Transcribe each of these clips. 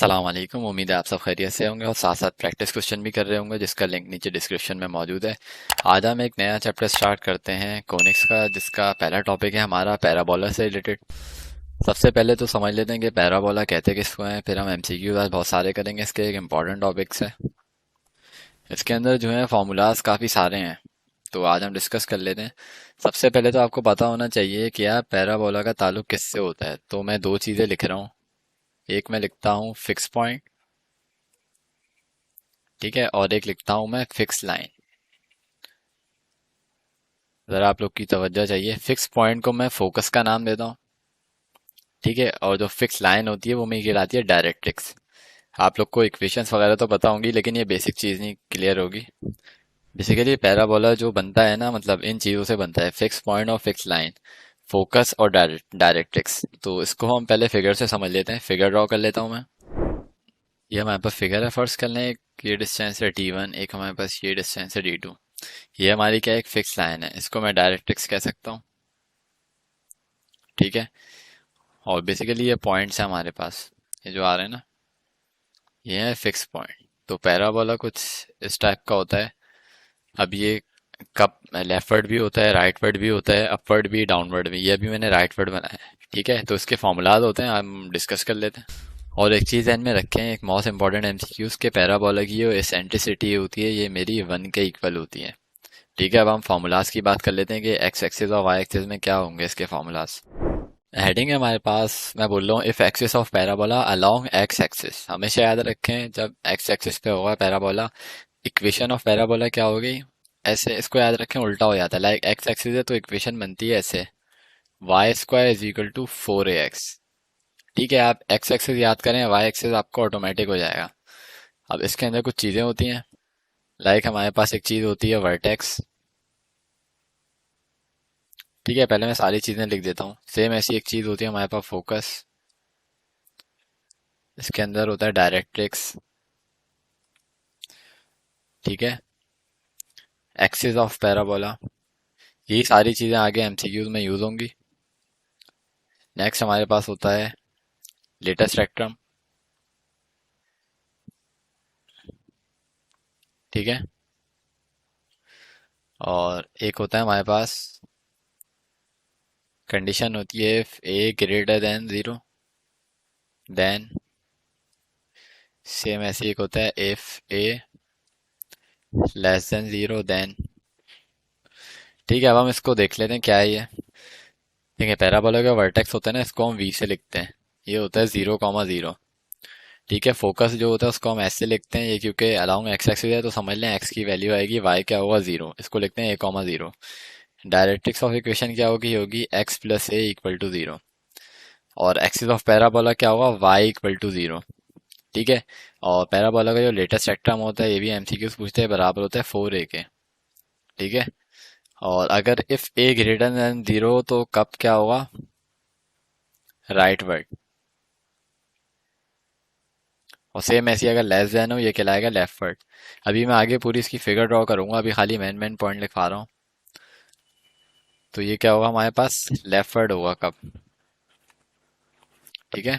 अस्सलाम वालेकुम। उम्मीद है आप सब खैरियत से होंगे और साथ साथ प्रैक्टिस क्वेश्चन भी कर रहे होंगे, जिसका लिंक नीचे डिस्क्रिप्शन में मौजूद है। आज हम एक नया चैप्टर स्टार्ट करते हैं कोनिक्स का, जिसका पहला टॉपिक है हमारा पैराबोला से रिलेटेड। सबसे पहले तो समझ लेते हैं कि पैराबोला कहते किसको हैं, फिर हम एमसीक्यू आज बहुत सारे करेंगे। इसके एक इंपॉर्टेंट टॉपिक्स है, इसके अंदर जो है फॉर्मूलाज काफ़ी सारे हैं, तो आज हम डिस्कस कर लेते हैं। सबसे पहले तो आपको पता होना चाहिए कि यार पैराबोला का ताल्लुक किससे होता है। तो मैं दो चीज़ें लिख रहा हूँ, एक मैं लिखता हूँ फिक्स पॉइंट, ठीक है, और एक लिखता हूं मैं फिक्स लाइन। जरा आप लोग की तवज्जो चाहिए। फिक्स पॉइंट को मैं फोकस का नाम देता हूँ, ठीक है, और जो फिक्स लाइन होती है वो मेरी कहलाती है डायरेक्ट्रिक्स। आप लोग को इक्वेशंस वगैरह तो पता होंगी, लेकिन ये बेसिक चीज़ नहीं क्लियर होगी। बेसिकली पैराबोला जो बनता है ना, मतलब इन चीज़ों से बनता है, फिक्स पॉइंट और फिक्स लाइन, फोकस और डायरेक्ट्रिक्स। तो इसको हम पहले फिगर से समझ लेते हैं। फिगर ड्रॉ कर लेता हूँ मैं। ये हमारे पास फिगर है, फर्स्ट कर लें। एक ये डिस्टेंस है D1, एक हमारे पास ये डिस्टेंस है D2। ये हमारी क्या है, एक फिक्स लाइन है, इसको मैं डायरेक्ट्रिक्स कह सकता हूँ, ठीक है। और बेसिकली ये पॉइंट्स है हमारे पास, ये जो आ रहे हैं ना, ये है फिक्स पॉइंट। तो पैराबोला कुछ इस टाइप का होता है। अब ये कब लेफ्टवर्ड भी होता है, राइटवर्ड भी होता है, अपवर्ड भी, डाउनवर्ड भी। ये अभी मैंने राइटवर्ड बनाया है, ठीक है। तो इसके फॉर्मूलाज होते हैं, हम डिस्कस कर लेते हैं। और एक चीज़ ध्यान में रखें, एक मोस्ट इंपॉर्टेंट एमसीक्यूज के पैराबोला की जो एसेंट्रिसिटी होती है, ये मेरी 1 के इक्वल होती है, ठीक है। अब हम फॉर्मूलाज की बात कर लेते हैं कि एक्स एक्सिस और वाई एक्सिस में क्या होंगे इसके फॉर्मूलाज। हेडिंग है हमारे पास, मैं बोल रहा हूँ if axis of parabola along x axis. हमेशा याद रखें जब एक्स एक्सिस पे होगा पैराबोला, इक्वेशन ऑफ पैराबोला क्या होगी, ऐसे इसको याद रखें, उल्टा हो जाता है। लाइक एक्स एक्सिस है तो इक्वेशन बनती है ऐसे, y square is equal to 4ax, ठीक है। आप एक्स एक्सिस याद करें, वाई एक्सिस आपको ऑटोमेटिक हो जाएगा। अब इसके अंदर कुछ चीज़ें होती हैं, लाइक हमारे पास एक चीज़ होती है वर्टेक्स, ठीक है। पहले मैं सारी चीज़ें लिख देता हूँ। सेम ऐसी एक चीज़ होती है हमारे पास फोकस, इसके अंदर होता है डायरेक्ट्रिक्स, ठीक है, एक्सिस ऑफ पैराबोला। यही सारी चीज़ें आगे एमसीक्यूज में यूज होंगी। नेक्स्ट हमारे पास होता है लेटेस्ट स्पेक्ट्रम, ठीक है। और एक होता है हमारे पास कंडीशन होती है if a greater than zero, then same ऐसे एक होता है if a less than zero, then, ठीक है। अब हम इसको देख लेते हैं क्या है ये। ठीक है, पैराबोला का वर्टेक्स होता है ना, इसको हम वी से लिखते हैं, ये होता है 0,0, ठीक है। फोकस जो होता है उसको हम ऐसे लिखते हैं, ये क्योंकि अलाउंग एक्स एक्सिस है तो समझ लें एक्स की वैल्यू आएगी, वाई क्या होगा 0, इसको लिखते हैं A,0। डायरेक्ट्रिक्स ऑफ इक्वेशन क्या होगी, होगी x plus a equal to 0। और एक्सिस ऑफ पैराबोला क्या होगा, वाई इक्वल टू 0, ठीक है। और पैराबोला का जो लेटेस्ट स्पेक्ट्रम होता है, ये भी एमसीक्यूज पूछते हैं, बराबर होता है 4a के, ठीक है। और अगर इफ ए ग्रेटर देन 0 तो कब क्या होगा, राइट वर्ड। और सेम ऐसी अगर लेस देन हो, ये कहलाएगा लेफ्ट वर्ड। अभी मैं आगे पूरी इसकी फिगर ड्रॉ करूंगा, अभी खाली मेन मेन पॉइंट लिखवा रहा हूँ। तो ये क्या होगा हमारे पास, लेफ्ट वर्ड होगा कब, ठीक है।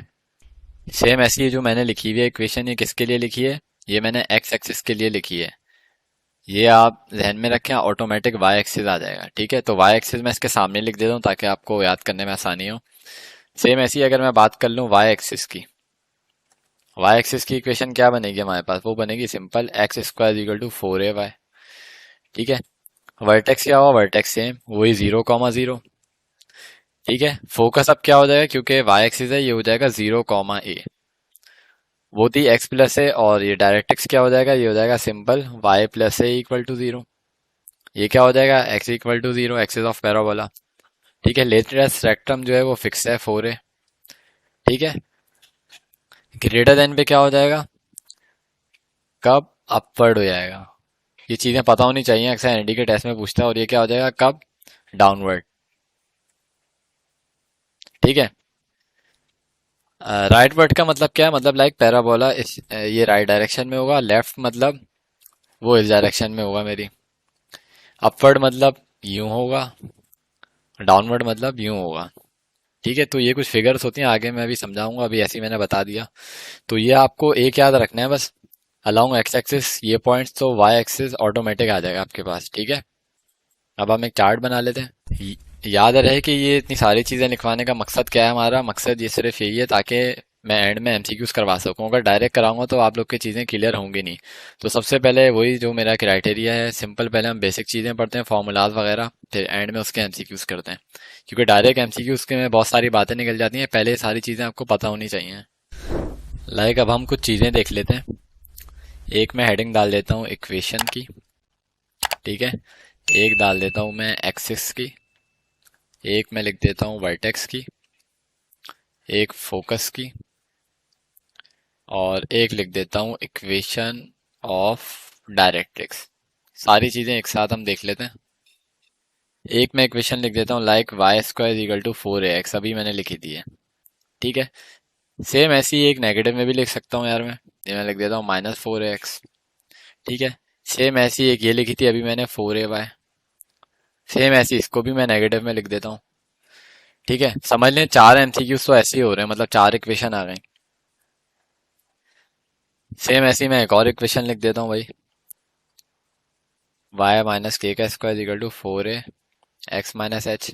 सेम ऐसी है जो मैंने लिखी हुई है इक्वेशन, ये किसके लिए लिखी है, ये मैंने एक्स एक्सिस के लिए लिखी है। ये आप ध्यान में रखें, ऑटोमेटिक वाई एक्सिस आ जाएगा, ठीक है। तो वाई एक्सिस मैं इसके सामने लिख देता हूँ ताकि आपको याद करने में आसानी हो। सेम ऐसी अगर मैं बात कर लूँ वाई एक्सिस की, वाई एक्सिस की इक्वेशन क्या बनेगी हमारे पास, वो बनेगी simple x square equal to 4a y, ठीक है। वर्टेक्स क्या होगा, वर्टेक्स सेम वही 0,0, ठीक है। फोकस अब क्या हो जाएगा, क्योंकि वाई एक्सिस है, ये हो जाएगा 0,a, वो थी एक्स प्लस ए। और ये डायरेक्ट्रिक्स क्या हो जाएगा, ये हो जाएगा simple y plus a equal to 0। ये क्या हो जाएगा, x equal to 0, axis of parabola, ठीक है। लेटेस्ट रेक्टम जो है वो फिक्स है 4a, ठीक है। ग्रेटर देन पे क्या हो जाएगा, कब, अपवर्ड हो जाएगा। ये चीजें पता होनी चाहिए, अक्सर एनडी के टेस्ट में पूछता है। और ये क्या हो जाएगा कब, डाउनवर्ड, ठीक है। राइट वर्ड का मतलब क्या है, मतलब लाइक पैराबोला इस ये राइट डायरेक्शन में होगा, लेफ्ट मतलब वो इस डायरेक्शन में होगा मेरी, अपवर्ड मतलब यूं होगा, डाउनवर्ड मतलब यूं होगा, ठीक है, तो ये कुछ फिगर्स होती हैं, आगे मैं अभी समझाऊंगा, अभी ऐसे ही मैंने बता दिया। तो ये आपको एक याद रखना है बस, अलोंग एक्स एक्सिस ये पॉइंट्स, तो वाई एक्सिस ऑटोमेटिक आ जाएगा आपके पास। ठीक है, अब हम एक चार्ट बना लेते हैं। याद रहे कि ये इतनी सारी चीजें लिखवाने का मकसद क्या है, हमारा मकसद ये सिर्फ यही है ताकि मैं एंड में एमसीक्यूज करवा सकूं। अगर डायरेक्ट कराऊंगा तो आप लोग की चीजें क्लियर होंगी नहीं। तो सबसे पहले वही जो मेरा क्राइटेरिया है, सिंपल, पहले हम बेसिक चीजें पढ़ते हैं, फॉर्मूलाज वगैरह, फिर एंड में उसके एमसीक्यूज करते हैं। क्योंकि डायरेक्ट एमसीक्यूज के में बहुत सारी बातें निकल जाती हैं, पहले ये सारी चीजें आपको पता होनी चाहिए। अब हम कुछ चीजें देख लेते हैं। एक मैं हेडिंग डाल देता हूँ इक्वेशन की। ठीक है, एक डाल देता हूँ मैं एक्सिस की, एक मैं लिख देता हूँ वर्टेक्स की, एक फोकस की, और एक लिख देता हूँ इक्वेशन ऑफ डायरेक्ट्रिक्स। सारी चीजें एक साथ हम देख लेते हैं। एक मैं इक्वेशन लिख देता हूँ like y square equal to 4ax, अभी मैंने लिखी दी है। ठीक है, सेम ऐसी एक नेगेटिव में भी लिख सकता हूँ यार मैं, ये मैं लिख देता हूँ -4ax। ठीक है, सेम ऐसी एक ये लिखी थी अभी मैंने 4ay, सेम ऐसी इसको भी मैं नेगेटिव में लिख देता हूँ। ठीक है, समझ लें 4 एमसीक्यूज तो ऐसे ही हो रहे हैं, मतलब 4 इक्वेशन आ गए। सेम ऐसी मैं एक और इक्वेशन लिख देता हूँ भाई, वाई माइनस के का square equal to 4a x minus h.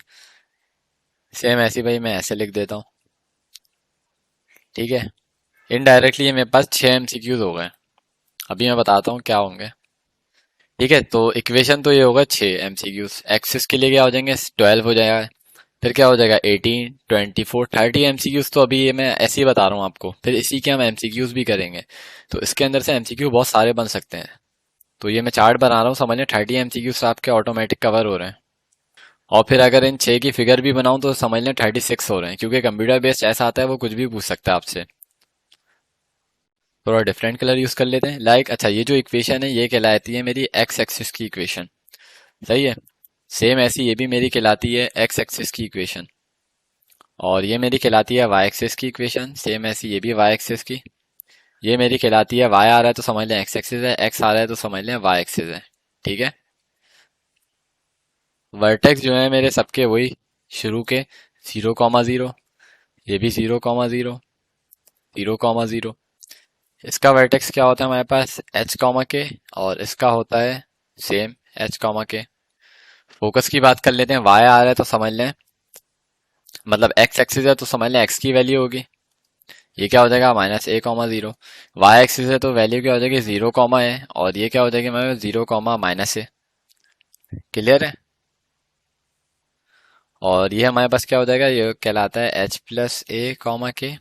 Same ऐसी भाई मैं ऐसे लिख देता हूँ। ठीक है, इनडायरेक्टली ये मेरे पास 6 एमसीक्यूज हो गए। अभी मैं बताता हूँ क्या होंगे। ठीक है, तो इक्वेशन तो ये होगा 6 एमसीक्यूज, एक्सिस के लिए क्या हो जाएंगे 12 हो जाएगा, फिर क्या हो जाएगा 18, 24, 30 एमसीक्यूज। तो अभी ये मैं ऐसे ही बता रहा हूँ आपको, फिर इसी के हम एमसीक्यूज भी करेंगे। तो इसके अंदर से एमसीक्यू बहुत सारे बन सकते हैं। तो ये मैं चार्ट बना रहा हूँ, समझ लें 30 एमसीक्यूज आपके ऑटोमेटिक कवर हो रहे हैं। और फिर अगर इन 6 की फिगर भी बनाऊं तो समझ लें 36 हो रहे हैं, क्योंकि कंप्यूटर बेस्ड ऐसा आता है वो कुछ भी पूछ सकता है आपसे। थोड़ा डिफरेंट कलर यूज कर लेते हैं। अच्छा, ये जो इक्वेशन है ये कहलाती है मेरी एक्स एक्सिस की इक्वेशन। सही है, सेम ऐसी ये भी मेरी कहलाती है एक्स एक्सिस की इक्वेशन, और ये मेरी कहलाती है वाई एक्सिस की इक्वेशन। सेम ऐसी ये भी वाई एक्सिस की, ये मेरी कहलाती है, वाई आ रहा है तो समझ लें एक्स एक्सिस है, एक्स आ रहा है तो समझ लें वाई एक्सिस है। ठीक है, वर्टेक्स जो है मेरे सबके वही शुरू के 0,0, ये भी 0,0, 0,0। इसका वर्टेक्स क्या होता है हमारे पास एच कॉमा के, और इसका होता है सेम एच कॉमा के। फोकस की बात कर लेते हैं, वाई आ रहा है तो समझ लें, मतलब एक्स एक्सिस है तो समझ लें एक्स की वैल्यू होगी, ये क्या हो जाएगा -a,0। वाई एक्सिस है तो वैल्यू क्या हो जाएगी 0, है, और ये क्या हो जाएगी हमारे 0, -a। क्लियर है, और ये हमारे पास क्या हो जाएगा, ये कहलाता है h प्लस ए कॉमा के,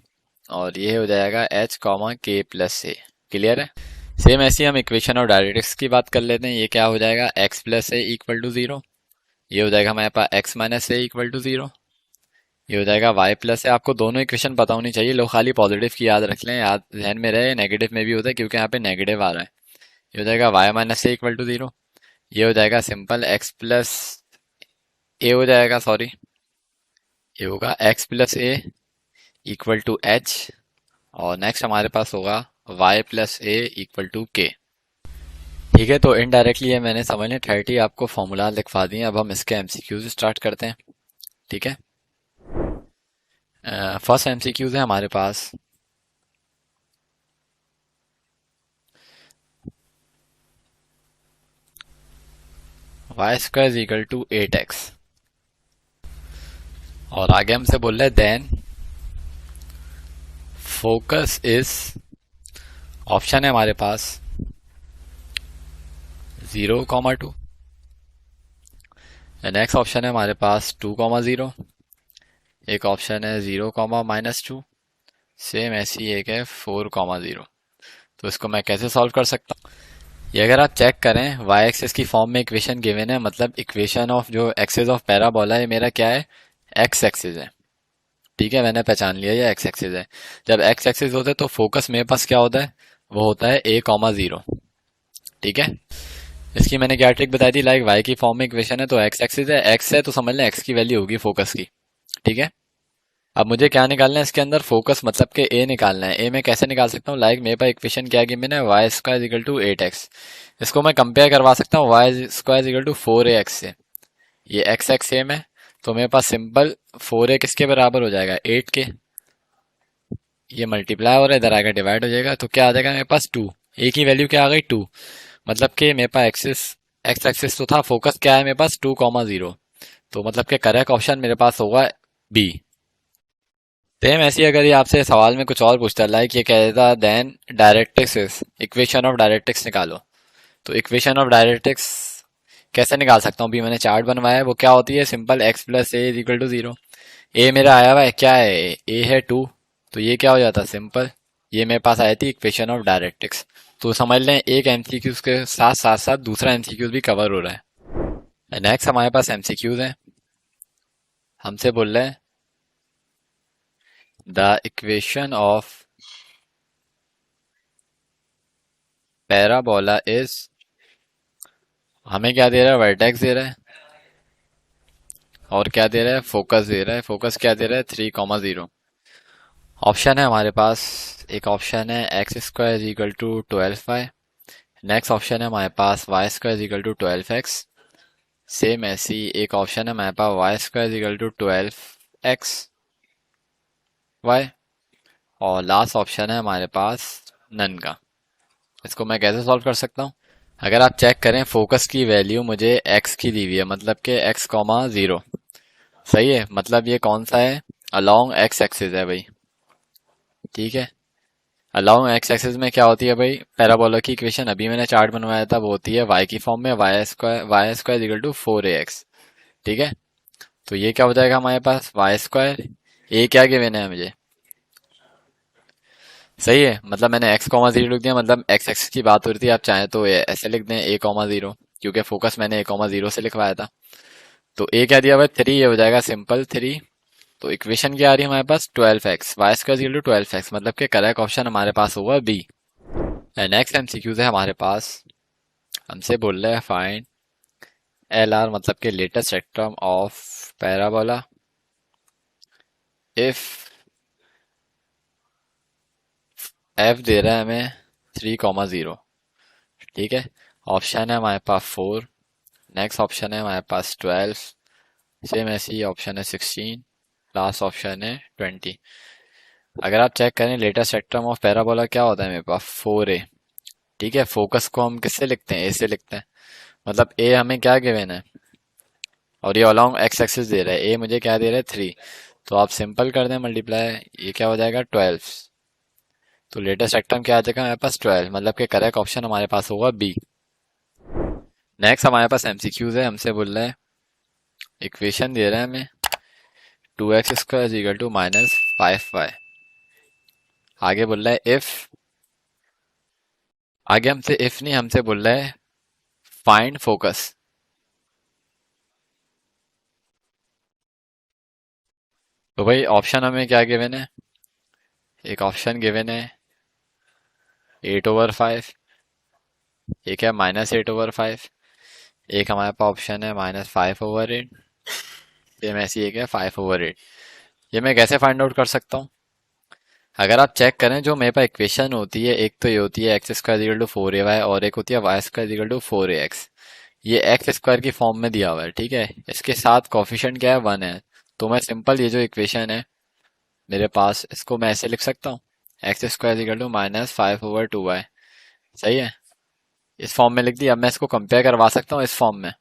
और ये हो जाएगा h कॉमा के प्लस ए। क्लियर है, सेम ऐसी हम इक्वेशन और डायरेक्ट्रिक्स की बात कर लेते हैं। ये क्या हो जाएगा x plus a equal to 0, ये हो जाएगा हमारे पास x minus a equal to 0, ये हो जाएगा y प्लस है। आपको दोनों इक्वेशन पता होनी चाहिए, लोग खाली पॉजिटिव की याद रख लें, याद ध्यान में रहे, नेगेटिव में भी होता है क्योंकि यहाँ पे नेगेटिव आ रहा है। ये हो जाएगा y minus a equal to 0, ये हो जाएगा सिंपल x प्लस ए हो जाएगा, सॉरी, ये होगा x plus a equal to h, और नेक्स्ट हमारे पास होगा y plus a equal to k. ठीक है, तो इनडायरेक्टली ये मैंने समझ लें 30 आपको फॉर्मूला लिखवा दिए। अब हम इसके एमसीक्यूज स्टार्ट करते हैं। ठीक है, फर्स्ट एमसीक्यूज है हमारे पास, y square equal to 8x, और आगे हमसे बोल रहे हैं देन फोकस इज, ऑप्शन है हमारे पास 0,2, नेक्स्ट ऑप्शन है हमारे पास 2,0, एक ऑप्शन है 0,-2, सेम ऐसी एक है 4,0। तो इसको मैं कैसे सॉल्व कर सकता हूँ, ये अगर आप चेक करें वाई एक्सिस की फॉर्म में इक्वेशन गिवन है, मतलब इक्वेशन ऑफ जो एक्सिस ऑफ पैराबोला है मेरा क्या है एक्स एक्सिस है। ठीक है, मैंने पहचान लिया ये एक्स एक्सिस है। जब एक्स एक्सिस होता है तो फोकस मेरे पास क्या होता है, वो होता है a,0। ठीक है, इसकी मैंने क्या ट्रिक बताई थी, लाइक वाई की फॉर्म में इक्वेशन है तो एक्स एक्सिस है, एक्स है तो समझ लें एक्स की वैल्यू होगी फोकस की। ठीक है, अब मुझे क्या निकालना है इसके अंदर, फोकस मतलब के ए निकालना है। ए में कैसे निकाल सकता हूँ, लाइक मेरे पास इक्वेशन क्या है, मैंने Y square equal to 8x, इसको मैं कंपेयर करवा सकता हूँ Y square equal to 4ax से। ये एक्स एक्स सेम है तो मेरे पास सिंपल 4a किसके बराबर हो जाएगा, 8 के। ये मल्टीप्लाई हो रहा है, इधर आकर डिवाइड हो जाएगा, तो क्या आ जाएगा मेरे पास 2। ए की वैल्यू क्या आ गई, 2। मतलब कि मेरे पास एक्सिस, एक्स एक्सिस तो था, फोकस क्या है मेरे पास 2,0। तो मतलब कि करेक्ट ऑप्शन मेरे पास होगा बी। सेम ऐसी अगर ये आपसे सवाल में कुछ और पूछता है, लाइक ये कहता then directrix is, equation of directrix निकालो। तो इक्वेशन ऑफ डायरेक्ट्रिक्स कैसे निकाल सकता हूँ, अभी मैंने चार्ट बनवाया है, वो क्या होती है, simple x plus a is equal to 0। ए मेरा आया हुआ है, क्या है, ए है 2। तो ये क्या हो जाता है, सिंपल, ये मेरे पास आई थी इक्वेशन ऑफ डायरेक्ट्रिक्स। तो समझ लें एक एमसीक्यूज के साथ साथ साथ दूसरा एमसीक्यूज भी कवर हो रहा है। नेक्स्ट हमारे पास एमसीक्यूज है, हमसे बोल रहे हैं the equation of parabola is, हमें क्या दे रहा है, वर्टेक्स दे रहा है, और क्या दे रहा है, फोकस दे रहा है। फोकस क्या दे रहा है, 3,0। ऑप्शन है हमारे पास, एक ऑप्शन है x square is equal to 12y। Next option है हमारे पास y square is equal to 12x। Same ऐसी एक ऑप्शन है हमारे पास y square is equal to 12xy। और लास्ट ऑप्शन है हमारे पास नन का। इसको मैं कैसे सॉल्व कर सकता हूँ, अगर आप चेक करें फोकस की वैल्यू मुझे x की दी हुई है, मतलब कि x,0। सही है, मतलब ये कौन सा है, अलोंग एक्स एक्सिस है भाई। ठीक है, अलोंग एक्स एक्सिस में क्या होती है भाई, पैराबोला की इक्वेशन अभी मैंने चार्ट बनवाया था, वो होती है y की फॉर्म में, Y square equal to 4ax। ठीक है, तो ये क्या हो जाएगा हमारे पास, वाई स्क्वायर, ए क्या गिवन है मुझे, सही है, मतलब मैंने x,0 लिख दिया, मतलब एक्स एक्सिस की बात हो रही थी, आप चाहें तो ऐसे लिख दें a,0, क्योंकि फोकस मैंने a,0 से लिखवाया था। तो ए क्या दिया हुआ है, 3, ये हो जाएगा सिंपल 3। तो इक्वेशन क्या आ रही है हमारे पास, 12x, y square equal to 12x, मतलब कि करेक्ट ऑप्शन हमारे पास होगा बी। नेक्स्ट एमसीक्यूज है हमारे पास, हमसे बोल रहे हैं फाइंड एल आर, मतलब कि latus rectum of parabola if F दे रहा है हमें 3,0। ठीक है, ऑप्शन है हमारे पास 4, नेक्स्ट ऑप्शन है हमारे पास 12, सेम ऐसे ही ऑप्शन है 16, लास्ट ऑप्शन है 20। अगर आप चेक करें लेटेस्ट स्पेक्ट्रम ऑफ पैराबोला क्या होता है मेरे पास, 4a। ठीक है, फोकस को हम किससे लिखते हैं, ए से लिखते हैं, मतलब ए हमें क्या गिवन है, और ये अलोंग एक्स एक्सिस दे रहा है, ए मुझे क्या दे रहा है, 3। तो आप सिंपल कर दें मल्टीप्लाई, ये क्या हो जाएगा 12। तो लेटेस्ट स्पेक्ट्रम क्या आ जाएगा हमारे पास 12, मतलब कि करेक्ट ऑप्शन हमारे पास होगा बी। नेक्स्ट हमारे पास एमसीक्यूज है, हमसे बोल रहा है इक्वेशन दे रहा है हमें 2x² is equal to -5y। आगे बोल रहा है इफ, आगे हमसे इफ नहीं, हमसे बोल रहा है फाइंड फोकस। तो भाई ऑप्शन हमें क्या गिवन है, एक ऑप्शन गिवन है 8/5, एक है -8/5, एक हमारे पास ऑप्शन है -5/8, सेम ऐसी एक है 5/8। ये मैं कैसे फाइंड आउट कर सकता हूँ, अगर आप चेक करें जो मेरे पास इक्वेशन होती है, एक तो ये होती है x² = 4ay, और एक होती है y² = 4ax। ये एक्स स्क्वायर की फॉर्म में दिया हुआ है, ठीक है, इसके साथ कॉफिशिएंट क्या है, 1 है। तो मैं सिंपल ये जो इक्वेशन है मेरे पास, इसको मैं ऐसे लिख सकता हूँ, x² = -5/2y। सही है, इस फॉर्म में लिख दिया। अब मैं इसको कंपेयर करवा सकता हूँ इस फॉर्म में,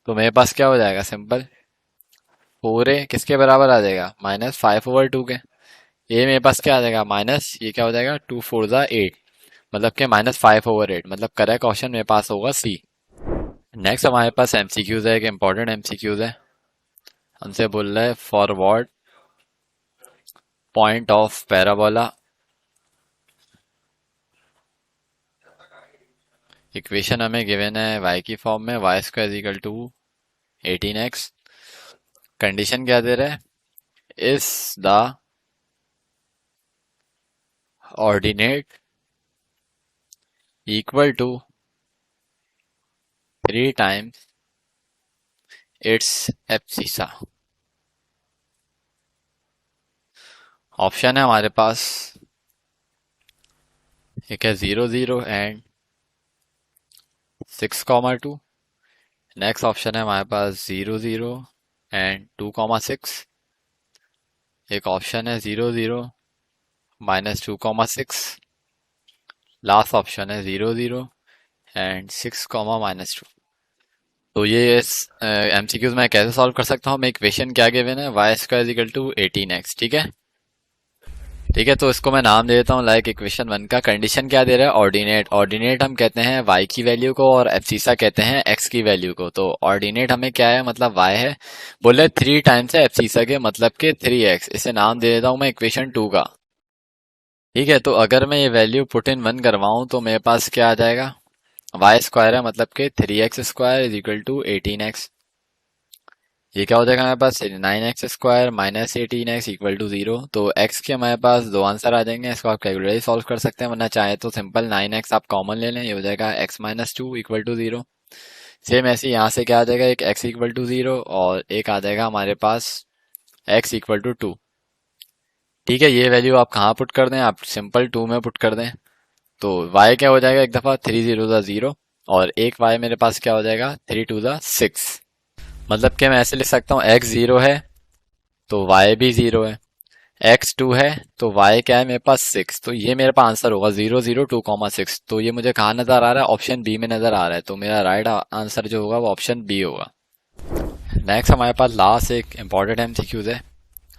तो मेरे पास क्या हो जाएगा, सिंपल 4a किसके बराबर आ जाएगा, -5/2 के। ये मेरे पास क्या आ जाएगा, माइनस, ये क्या हो जाएगा, 2×4 = 8, मतलब कि -5/8, मतलब करेक्ट ऑप्शन मेरे पास होगा सी। नेक्स्ट हमारे पास एमसीक्यूज है, एक इम्पॉर्टेंट एमसीक्यूज है, हमसे बोल रहा है forward point of parabola, equation हमें गिवन है y की फॉर्म में, y² = 18x। कंडीशन क्या दे रहा है, is the ordinate equal to 3 times its abscissa. Option है हमारे पास, एक है 0, 0 एंड 6,2। नेक्स्ट ऑप्शन है हमारे पास 0, 0 एंड 2,6। एक ऑप्शन है 0 0 -2,6। लास्ट ऑप्शन है 0 0 एंड 6, -2। तो ये एमसीक्यूज मैं कैसे सॉल्व कर सकता हूँ? मैं इक्वेशन क्या गिवन है, y square is equal to 18x। ठीक है, ठीक है। तो इसको मैं नाम दे देता हूँ लाइक इक्वेशन 1 का। कंडीशन क्या दे रहा है? ऑर्डिनेट। ऑर्डिनेट हम कहते हैं y की वैल्यू को और एब्सिसा कहते हैं x की वैल्यू को। तो ऑर्डिनेट हमें क्या है, मतलब y है। बोले 3 टाइम्स है एब्सिसा के, मतलब के 3x। इसे नाम दे देता हूँ मैं इक्वेशन 2 का। ठीक है, तो अगर मैं ये वैल्यू पुट इन 1 करवाऊँ तो मेरे पास क्या आ जाएगा? वाई स्क्वायर है, मतलब के 3x² is equal to 18x। ये क्या हो जाएगा हमारे पास? 9x² -18x equal to 0। तो x के हमारे पास दो आंसर आ जाएंगे। इसको आप कैलकुलेटर ही सॉल्व कर सकते हैं, वरना चाहे तो सिंपल 9x आप कॉमन ले लें। ये हो जाएगा x-2 इक्वल टू 0। सेम ऐसे यहाँ से क्या आ जाएगा? एक x इक्वल टू 0 और एक आ जाएगा हमारे पास x इक्वल टू 2। ठीक है, ये वैल्यू आप कहाँ पुट कर दें? आप सिंपल 2 में पुट कर दें। तो y क्या हो जाएगा? एक दफा 3 0 0 और एक y मेरे पास क्या हो जाएगा? 3 2 6। मतलब कि मैं ऐसे लिख सकता हूँ x 0 है तो y भी 0 है, x 2 है तो y क्या है मेरे पास? 6। तो ये मेरे पास आंसर होगा 0 0 2,6। तो ये मुझे कहाँ नजर आ रहा है? ऑप्शन बी में नजर आ रहा है। तो मेरा राइट आंसर जो होगा वो ऑप्शन बी होगा। नेक्स्ट हमारे पास लास्ट एक इंपॉर्टेंट एमसीक्यूज है।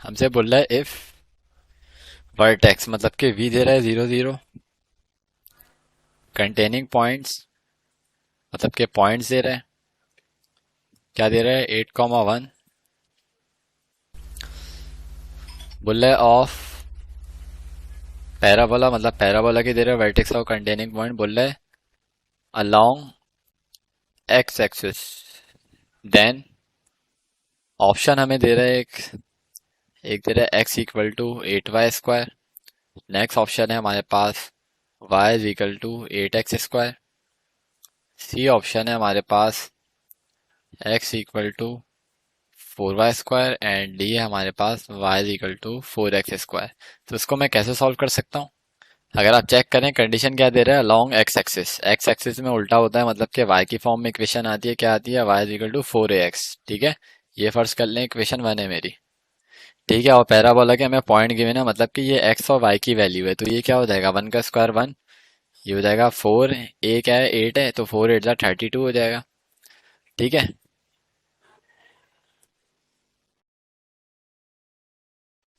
हमसे बोल रहा है इफ वर्टेक्स, मतलब कि v दे रहा है 0 0 कंटेनिंग पॉइंट्स, मतलब कि पॉइंट्स दे रहा है। क्या दे रहा है? 8,1। बोल रहा है ऑफ पैराबोला, मतलब पैराबोला की दे रहा है वर्टेक्स और कंटेनिंग पॉइंट। बोल रहा है along x axis. Then option हमें दे रहा है एक दे रहा है x equal to 8y²। Next option है हमारे पास y is equal to 8x²। C option है हमारे पास x equal to 4y² and d है हमारे पास y is equal to 4x²। तो इसको मैं कैसे सॉल्व कर सकता हूँ? अगर आप चेक करें कंडीशन क्या दे रहा है? लॉन्ग एक्स एक्सिस में उल्टा होता है, मतलब कि y की फॉर्म में इक्वेशन आती है। क्या आती है? y is equal to 4ax। ठीक है, ये फर्स्ट कर लें इक्वेशन 1 है मेरी। ठीक है, और पैराबोला के हमें पॉइंट गिवन है, मतलब कि ये x और y की वैल्यू है। तो ये क्या हो जाएगा? 1 का स्क्वायर 1, ये हो जाएगा 4, a क्या है? 8 है, तो 4 8 32 हो जाएगा। ठीक है,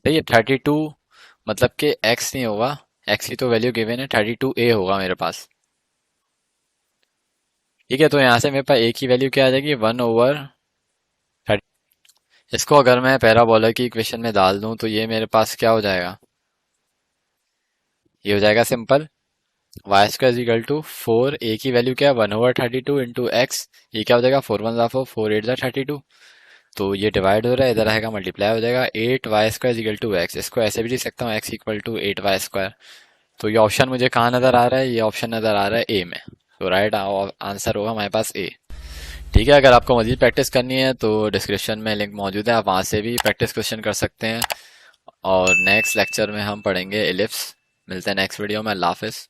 तो ये 32 मतलब कि x नहीं होगा, x की तो वैल्यू गिवन है, 32a होगा मेरे पास। ठीक है, तो यहाँ से मेरे पास a की वैल्यू क्या आ जाएगी? 1/30। इसको अगर मैं पैराबोला की इक्वेशन में डाल दूं तो ये मेरे पास क्या हो जाएगा? ये हो जाएगा simple y square equal to 4, a की वैल्यू क्या है? 1/32 इंटू एक्स। ये क्या हो जाएगा? 4 1 4, 4 8 32। तो ये डिवाइड हो रहा है, इधर आएगा मल्टीप्लाई हो जाएगा। 8y² equal to x. इसको ऐसे भी लिख सकता हूँ x इक्वल टू 8y²। तो ये ऑप्शन मुझे कहाँ नजर आ रहा है? ये ऑप्शन नजर आ रहा है ए में। तो राइट आंसर होगा हमारे पास ए। ठीक है, अगर आपको मजीद प्रैक्टिस करनी है तो डिस्क्रिप्शन में लिंक मौजूद है, आप वहाँ से भी प्रैक्टिस क्वेश्चन कर सकते हैं। और नेक्स्ट लेक्चर में हम पढ़ेंगे एलिप्स। मिलते हैं नेक्स्ट वीडियो में। अल्लाह हाफिज़।